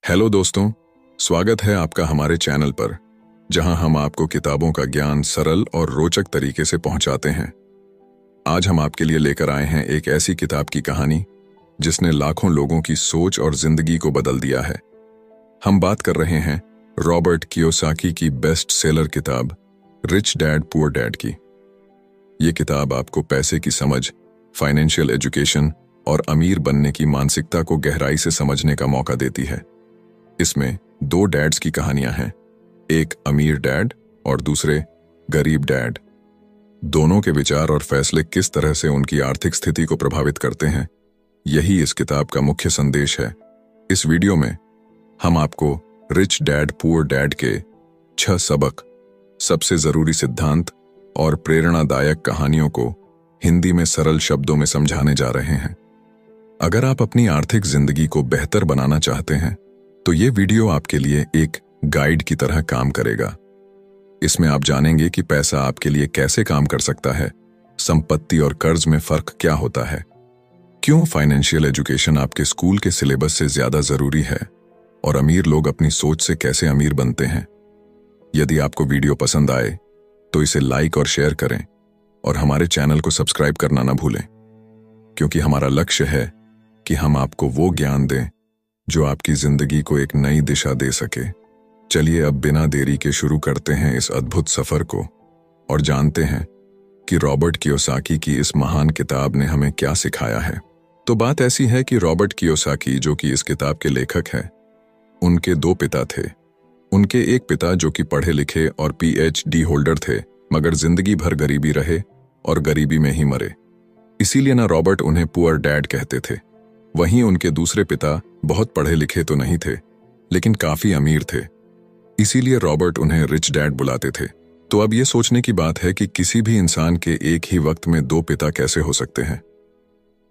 Hello दोस्तों, स्वागत है आपका हमारे चैनल पर, जहां हम आपको किताबों का ज्ञान सरल और रोचक तरीके से पहुंचाते हैं। आज हम आपके लिए लेकर आए हैं एक ऐसी किताब की कहानी जिसने लाखों लोगों की सोच और जिंदगी को बदल दिया है। हम बात कर रहे हैं रॉबर्ट कियोसाकी की बेस्ट सेलर किताब रिच डैड पुअर डैड की। ये किताब आपको पैसे की समझ, फाइनेंशियल एजुकेशन और अमीर बनने की मानसिकता को गहराई से समझने का मौका देती है। इसमें दो डैड्स की कहानियां हैं, एक अमीर डैड और दूसरे गरीब डैड। दोनों के विचार और फैसले किस तरह से उनकी आर्थिक स्थिति को प्रभावित करते हैं, यही इस किताब का मुख्य संदेश है। इस वीडियो में हम आपको रिच डैड पुअर डैड के 6 सबक, सबसे जरूरी सिद्धांत और प्रेरणादायक कहानियों को हिंदी में सरल शब्दों में समझाने जा रहे हैं। अगर आप अपनी आर्थिक जिंदगी को बेहतर बनाना चाहते हैं तो ये वीडियो आपके लिए एक गाइड की तरह काम करेगा। इसमें आप जानेंगे कि पैसा आपके लिए कैसे काम कर सकता है, संपत्ति और कर्ज में फर्क क्या होता है, क्यों फाइनेंशियल एजुकेशन आपके स्कूल के सिलेबस से ज्यादा जरूरी है और अमीर लोग अपनी सोच से कैसे अमीर बनते हैं। यदि आपको वीडियो पसंद आए तो इसे लाइक और शेयर करें और हमारे चैनल को सब्सक्राइब करना ना भूलें, क्योंकि हमारा लक्ष्य है कि हम आपको वो ज्ञान दें जो आपकी जिंदगी को एक नई दिशा दे सके। चलिए अब बिना देरी के शुरू करते हैं इस अद्भुत सफर को और जानते हैं कि रॉबर्ट कियोसाकी की इस महान किताब ने हमें क्या सिखाया है। तो बात ऐसी है कि रॉबर्ट कियोसाकी, जो कि इस किताब के लेखक हैं, उनके 2 पिता थे। उनके एक पिता जो कि पढ़े लिखे और PhD होल्डर थे, मगर जिंदगी भर गरीबी रहे और गरीबी में ही मरे। इसीलिए ना रॉबर्ट उन्हें पुअर डैड कहते थे। वहीं उनके दूसरे पिता बहुत पढ़े लिखे तो नहीं थे, लेकिन काफी अमीर थे, इसीलिए रॉबर्ट उन्हें रिच डैड बुलाते थे। तो अब ये सोचने की बात है कि किसी भी इंसान के एक ही वक्त में 2 पिता कैसे हो सकते हैं।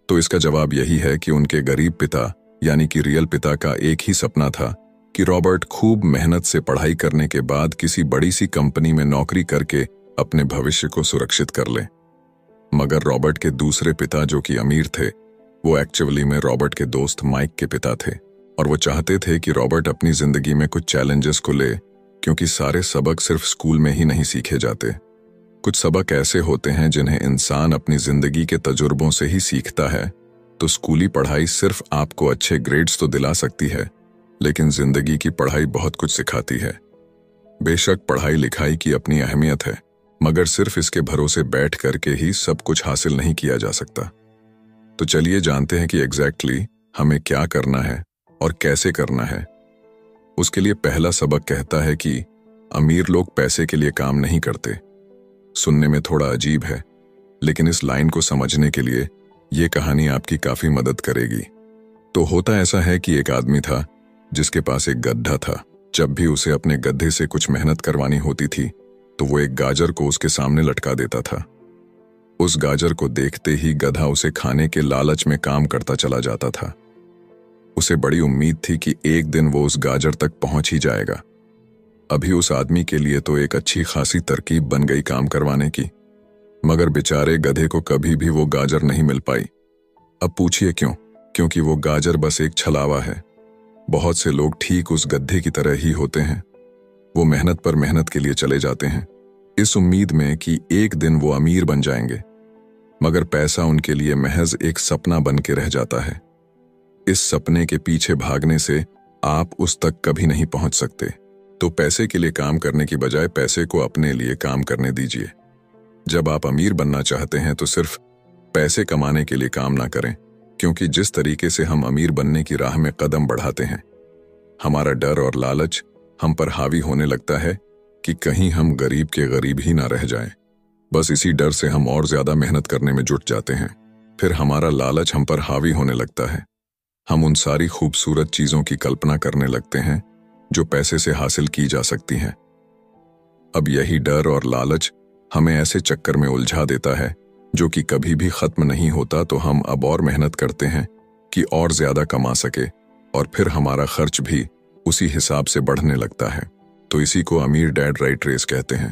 तो इसका जवाब यही है कि उनके गरीब पिता यानी कि रियल पिता का एक ही सपना था कि रॉबर्ट खूब मेहनत से पढ़ाई करने के बाद किसी बड़ी सी कंपनी में नौकरी करके अपने भविष्य को सुरक्षित कर ले। मगर रॉबर्ट के दूसरे पिता जो कि अमीर थे, वो एक्चुअली में रॉबर्ट के दोस्त माइक के पिता थे और वो चाहते थे कि रॉबर्ट अपनी जिंदगी में कुछ चैलेंजेस को ले, क्योंकि सारे सबक सिर्फ स्कूल में ही नहीं सीखे जाते। कुछ सबक ऐसे होते हैं जिन्हें इंसान अपनी जिंदगी के तजुर्बों से ही सीखता है। तो स्कूली पढ़ाई सिर्फ आपको अच्छे ग्रेड्स तो दिला सकती है, लेकिन जिंदगी की पढ़ाई बहुत कुछ सिखाती है। बेशक पढ़ाई लिखाई की अपनी अहमियत है, मगर सिर्फ इसके भरोसे बैठ करके ही सब कुछ हासिल नहीं किया जा सकता। तो चलिए जानते हैं कि एग्जैक्टली हमें क्या करना है और कैसे करना है। उसके लिए पहला सबक कहता है कि अमीर लोग पैसे के लिए काम नहीं करते। सुनने में थोड़ा अजीब है, लेकिन इस लाइन को समझने के लिए ये कहानी आपकी काफी मदद करेगी। तो होता ऐसा है कि एक आदमी था जिसके पास एक गड्ढा था। जब भी उसे अपने गड्ढे से कुछ मेहनत करवानी होती थी तो वो एक गाजर को उसके सामने लटका देता था। उस गाजर को देखते ही गधा उसे खाने के लालच में काम करता चला जाता था। उसे बड़ी उम्मीद थी कि एक दिन वो उस गाजर तक पहुंच ही जाएगा। अभी उस आदमी के लिए तो एक अच्छी खासी तरकीब बन गई काम करवाने की, मगर बेचारे गधे को कभी भी वो गाजर नहीं मिल पाई। अब पूछिए क्यों? क्योंकि वो गाजर बस एक छलावा है। बहुत से लोग ठीक उस गधे की तरह ही होते हैं। वो मेहनत पर मेहनत के लिए चले जाते हैं, इस उम्मीद में कि एक दिन वो अमीर बन जाएंगे, मगर पैसा उनके लिए महज एक सपना बन के रह जाता है। इस सपने के पीछे भागने से आप उस तक कभी नहीं पहुंच सकते। तो पैसे के लिए काम करने की बजाय पैसे को अपने लिए काम करने दीजिए। जब आप अमीर बनना चाहते हैं तो सिर्फ पैसे कमाने के लिए काम ना करें, क्योंकि जिस तरीके से हम अमीर बनने की राह में कदम बढ़ाते हैं, हमारा डर और लालच हम पर हावी होने लगता है कि कहीं हम गरीब के गरीब ही ना रह जाएं। बस इसी डर से हम और ज्यादा मेहनत करने में जुट जाते हैं। फिर हमारा लालच हम पर हावी होने लगता है। हम उन सारी खूबसूरत चीजों की कल्पना करने लगते हैं जो पैसे से हासिल की जा सकती हैं। अब यही डर और लालच हमें ऐसे चक्कर में उलझा देता है जो कि कभी भी खत्म नहीं होता। तो हम अब और मेहनत करते हैं कि और ज्यादा कमा सके, और फिर हमारा खर्च भी उसी हिसाब से बढ़ने लगता है। तो इसी को अमीर डैड राइट रेस कहते हैं।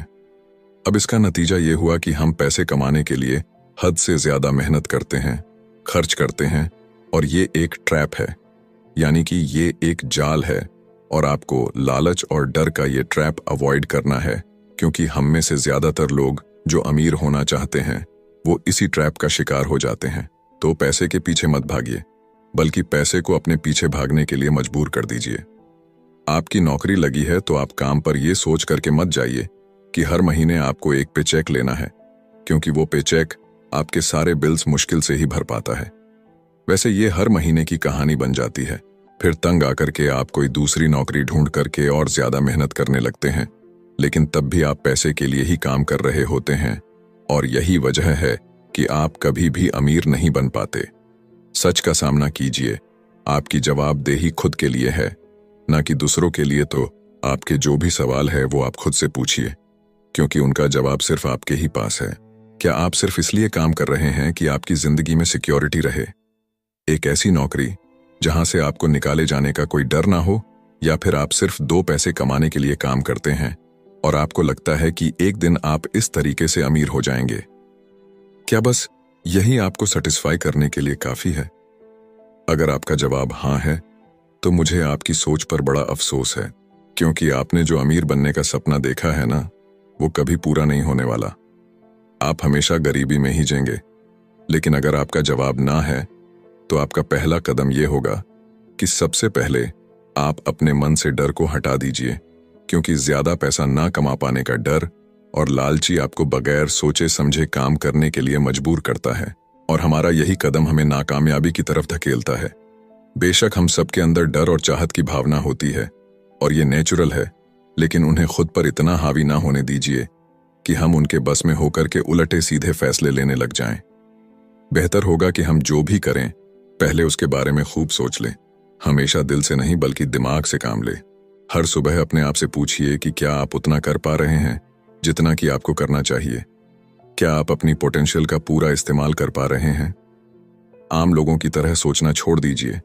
अब इसका नतीजा ये हुआ कि हम पैसे कमाने के लिए हद से ज्यादा मेहनत करते हैं, खर्च करते हैं, और ये एक ट्रैप है। यानी कि ये एक जाल है और आपको लालच और डर का ये ट्रैप अवॉइड करना है, क्योंकि हम में से ज्यादातर लोग जो अमीर होना चाहते हैं वो इसी ट्रैप का शिकार हो जाते हैं। तो पैसे के पीछे मत भागिए, बल्कि पैसे को अपने पीछे भागने के लिए मजबूर कर दीजिए। आपकी नौकरी लगी है तो आप काम पर यह सोच करके मत जाइए कि हर महीने आपको एक पे चेक लेना है, क्योंकि वो पे चेक आपके सारे बिल्स मुश्किल से ही भर पाता है। वैसे ये हर महीने की कहानी बन जाती है। फिर तंग आकर के आप कोई दूसरी नौकरी ढूंढ करके और ज्यादा मेहनत करने लगते हैं, लेकिन तब भी आप पैसे के लिए ही काम कर रहे होते हैं, और यही वजह है कि आप कभी भी अमीर नहीं बन पाते। सच का सामना कीजिए। आपकी जवाबदेही खुद के लिए है, ना कि दूसरों के लिए। तो आपके जो भी सवाल है वो आप खुद से पूछिए, क्योंकि उनका जवाब सिर्फ आपके ही पास है। क्या आप सिर्फ इसलिए काम कर रहे हैं कि आपकी जिंदगी में सिक्योरिटी रहे, एक ऐसी नौकरी जहां से आपको निकाले जाने का कोई डर ना हो, या फिर आप सिर्फ 2 पैसे कमाने के लिए काम करते हैं और आपको लगता है कि एक दिन आप इस तरीके से अमीर हो जाएंगे? क्या बस यही आपको सेटिस्फाई करने के लिए काफी है? अगर आपका जवाब हाँ है, तो मुझे आपकी सोच पर बड़ा अफसोस है, क्योंकि आपने जो अमीर बनने का सपना देखा है ना, वो कभी पूरा नहीं होने वाला। आप हमेशा गरीबी में ही जिएंगे। लेकिन अगर आपका जवाब ना है, तो आपका पहला कदम यह होगा कि सबसे पहले आप अपने मन से डर को हटा दीजिए, क्योंकि ज्यादा पैसा ना कमा पाने का डर और लालची आपको बगैर सोचे समझे काम करने के लिए मजबूर करता है, और हमारा यही कदम हमें नाकामयाबी की तरफ धकेलता है। बेशक हम सबके अंदर डर और चाहत की भावना होती है, और ये नेचुरल है, लेकिन उन्हें खुद पर इतना हावी ना होने दीजिए कि हम उनके बस में होकर के उलटे सीधे फैसले लेने लग जाएं। बेहतर होगा कि हम जो भी करें पहले उसके बारे में खूब सोच लें। हमेशा दिल से नहीं बल्कि दिमाग से काम लें। हर सुबह अपने आप से पूछिए कि क्या आप उतना कर पा रहे हैं जितना कि आपको करना चाहिए। क्या आप अपनी पोटेंशियल का पूरा इस्तेमाल कर पा रहे हैं? आम लोगों की तरह सोचना छोड़ दीजिए,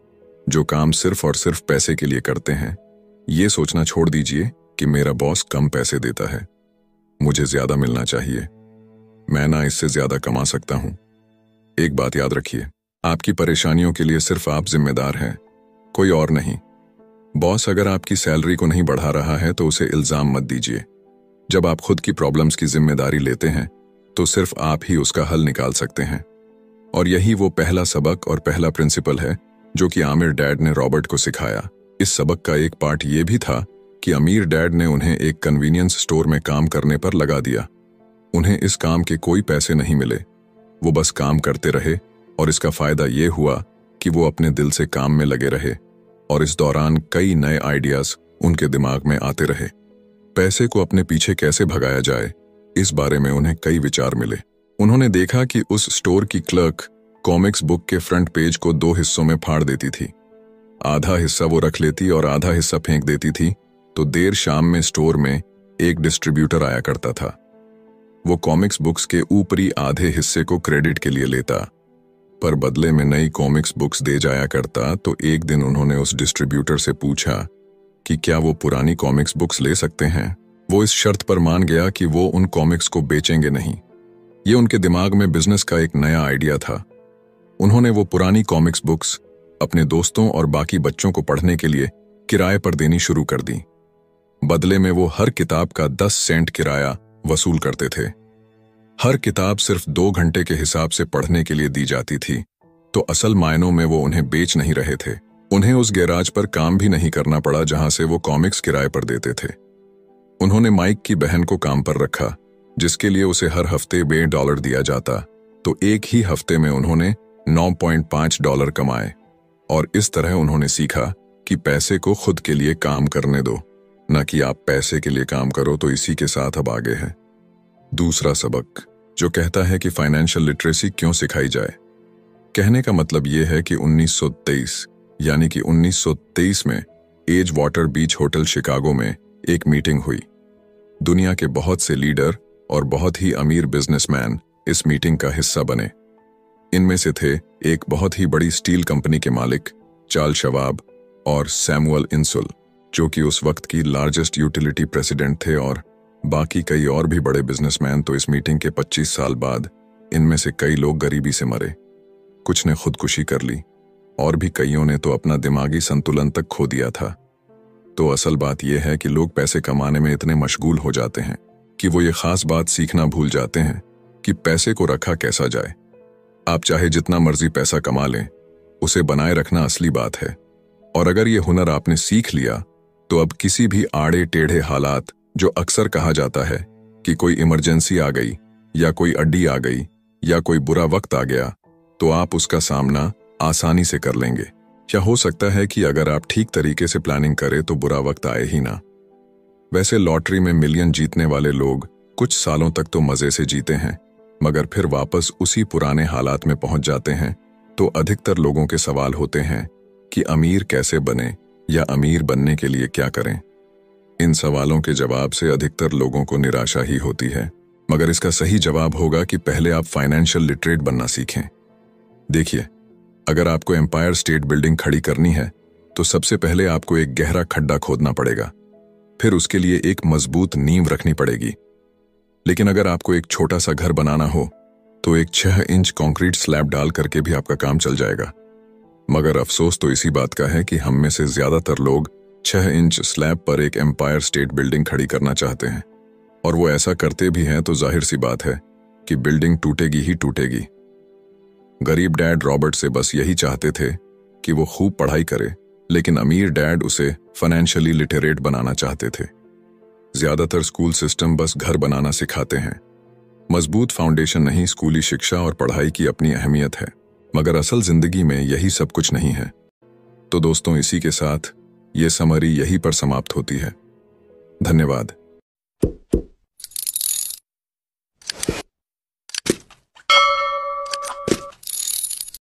जो काम सिर्फ और सिर्फ पैसे के लिए करते हैं। ये सोचना छोड़ दीजिए कि मेरा बॉस कम पैसे देता है, मुझे ज्यादा मिलना चाहिए, मैं ना इससे ज्यादा कमा सकता हूं। एक बात याद रखिए, आपकी परेशानियों के लिए सिर्फ आप जिम्मेदार हैं, कोई और नहीं। बॉस अगर आपकी सैलरी को नहीं बढ़ा रहा है तो उसे इल्जाम मत दीजिए। जब आप खुद की प्रॉब्लम्स की जिम्मेदारी लेते हैं तो सिर्फ आप ही उसका हल निकाल सकते हैं। और यही वो पहला सबक और पहला प्रिंसिपल है जो कि आमिर डैड ने रॉबर्ट को सिखाया। इस सबक का एक पार्ट ये भी था कि अमीर डैड ने उन्हें एक कन्वीनियंस स्टोर में काम करने पर लगा दिया। उन्हें इस काम के कोई पैसे नहीं मिले, वो बस काम करते रहे, और इसका फायदा ये हुआ कि वो अपने दिल से काम में लगे रहे, और इस दौरान कई नए आइडियाज उनके दिमाग में आते रहे। पैसे को अपने पीछे कैसे भगाया जाए, इस बारे में उन्हें कई विचार मिले। उन्होंने देखा कि उस स्टोर की क्लर्क कॉमिक्स बुक के फ्रंट पेज को 2 हिस्सों में फाड़ देती थी। आधा हिस्सा वो रख लेती और आधा हिस्सा फेंक देती थी, तो देर शाम में स्टोर में एक डिस्ट्रीब्यूटर आया करता था। वो कॉमिक्स बुक्स के ऊपरी आधे हिस्से को क्रेडिट के लिए लेता, पर बदले में नई कॉमिक्स बुक्स दे जाया करता। तो एक दिन उन्होंने उस डिस्ट्रीब्यूटर से पूछा कि क्या वो पुरानी कॉमिक्स बुक्स ले सकते हैं। वो इस शर्त पर मान गया कि वो उन कॉमिक्स को बेचेंगे नहीं। ये उनके दिमाग में बिजनेस का एक नया आइडिया था। उन्होंने वो पुरानी कॉमिक्स बुक्स अपने दोस्तों और बाकी बच्चों को पढ़ने के लिए किराए पर देनी शुरू कर दी। बदले में वो हर किताब का 10 सेंट किराया वसूल करते थे। हर किताब सिर्फ 2 घंटे के हिसाब से पढ़ने के लिए दी जाती थी, तो असल मायनों में वो उन्हें बेच नहीं रहे थे। उन्हें उस गैराज पर काम भी नहीं करना पड़ा जहां से वो कॉमिक्स किराए पर देते थे। उन्होंने माइक की बहन को काम पर रखा, जिसके लिए उसे हर हफ्ते $2 दिया जाता, तो एक ही हफ्ते में उन्होंने $9.5 कमाए। और इस तरह उन्होंने सीखा कि पैसे को खुद के लिए काम करने दो, न कि आप पैसे के लिए काम करो। तो इसी के साथ अब आगे है दूसरा सबक, जो कहता है कि फाइनेंशियल लिटरेसी क्यों सिखाई जाए। कहने का मतलब यह है कि 1923 यानी कि 1923 में एज वाटर बीच होटल शिकागो में एक मीटिंग हुई। दुनिया के बहुत से लीडर और बहुत ही अमीर बिजनेसमैन इस मीटिंग का हिस्सा बने। इनमें से थे एक बहुत ही बड़ी स्टील कंपनी के मालिक चार्ल्स शवाब और सैमुअल इंसुल, जो कि उस वक्त की लार्जेस्ट यूटिलिटी प्रेसिडेंट थे, और बाकी कई और भी बड़े बिजनेसमैन। तो इस मीटिंग के 25 साल बाद इनमें से कई लोग गरीबी से मरे, कुछ ने खुदकुशी कर ली, और भी कईयों ने तो अपना दिमागी संतुलन तक खो दिया था। तो असल बात यह है कि लोग पैसे कमाने में इतने मशगूल हो जाते हैं कि वो ये खास बात सीखना भूल जाते हैं कि पैसे को रखा कैसा जाए। आप चाहे जितना मर्जी पैसा कमा लें, उसे बनाए रखना असली बात है। और अगर ये हुनर आपने सीख लिया तो अब किसी भी आड़े टेढ़े हालात, जो अक्सर कहा जाता है कि कोई इमरजेंसी आ गई या कोई अड्डी आ गई या कोई बुरा वक्त आ गया, तो आप उसका सामना आसानी से कर लेंगे। या हो सकता है कि अगर आप ठीक तरीके से प्लानिंग करें तो बुरा वक्त आए ही ना। वैसे लॉटरी में मिलियन जीतने वाले लोग कुछ सालों तक तो मजे से जीते हैं, मगर फिर वापस उसी पुराने हालात में पहुंच जाते हैं। तो अधिकतर लोगों के सवाल होते हैं कि अमीर कैसे बने या अमीर बनने के लिए क्या करें। इन सवालों के जवाब से अधिकतर लोगों को निराशा ही होती है, मगर इसका सही जवाब होगा कि पहले आप फाइनेंशियल लिटरेट बनना सीखें। देखिए, अगर आपको एम्पायर स्टेट बिल्डिंग खड़ी करनी है तो सबसे पहले आपको एक गहरा खड्डा खोदना पड़ेगा, फिर उसके लिए एक मजबूत नींव रखनी पड़ेगी। लेकिन अगर आपको एक छोटा सा घर बनाना हो तो एक 6 इंच कंक्रीट स्लैब डाल करके भी आपका काम चल जाएगा। मगर अफसोस तो इसी बात का है कि हम में से ज्यादातर लोग 6 इंच स्लैब पर एक एम्पायर स्टेट बिल्डिंग खड़ी करना चाहते हैं, और वो ऐसा करते भी हैं तो जाहिर सी बात है कि बिल्डिंग टूटेगी ही टूटेगी। गरीब डैड रॉबर्ट से बस यही चाहते थे कि वो खूब पढ़ाई करे, लेकिन अमीर डैड उसे फाइनेंशियली लिटरेट बनाना चाहते थे। ज्यादातर स्कूल सिस्टम बस घर बनाना सिखाते हैं, मजबूत फाउंडेशन नहीं। स्कूली शिक्षा और पढ़ाई की अपनी अहमियत है, मगर असल जिंदगी में यही सब कुछ नहीं है। तो दोस्तों, इसी के साथ ये समरी यहीं पर समाप्त होती है। धन्यवाद।